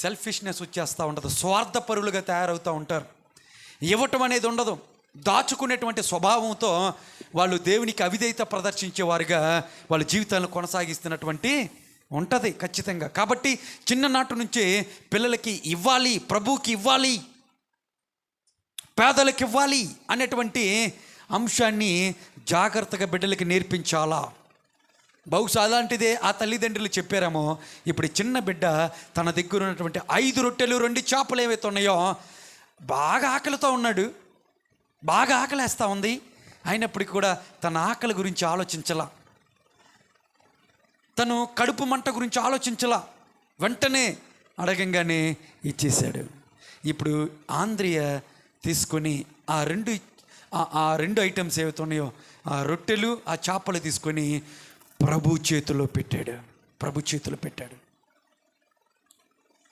Selfishness వచ్చేస్తూ ఉంటుంది, స్వార్థపరులుగా తయారవుతూ ఉంటారు. ఇవ్వటం అనేది ఉండదు, దాచుకునేటువంటి స్వభావంతో వాళ్ళు దేవునికి అవిధేయత ప్రదర్శించేవారుగా వాళ్ళ జీవితాలను కొనసాగిస్తున్నటువంటి ఉంటుంది ఖచ్చితంగా. కాబట్టి చిన్ననాటి నుంచే పిల్లలకి ఇవ్వాలి, ప్రభువుకి ఇవ్వాలి, పేదలకు ఇవ్వాలి అనేటువంటి అంశాన్ని జాగ్రత్తగా బిడ్డలకి నేర్పించాలా. బహుశా అలాంటిదే ఆ తల్లిదండ్రులు చెప్పారేమో. ఇప్పుడు చిన్న బిడ్డ తన దగ్గర ఉన్నటువంటి 5 రొట్టెలు 2 చేపలు ఏవైతే ఉన్నాయో బాగా ఆకలితో ఉన్నాడు, బాగా ఆకలేస్తూ ఉంది, అయినప్పటికీ కూడా తన ఆకలి గురించి ఆలోచించలా, తను కడుపు మంట గురించి ఆలోచించలా, వెంటనే అడగంగానే ఇచ్చేశాడు. ఇప్పుడు ఆంద్రియ తీసుకొని ఆ రెండు ఐటమ్స్ ఏవైతే ఉన్నాయో ఆ రొట్టెలు ఆ చేపలు తీసుకొని ప్రభు చేతిలో పెట్టాడు.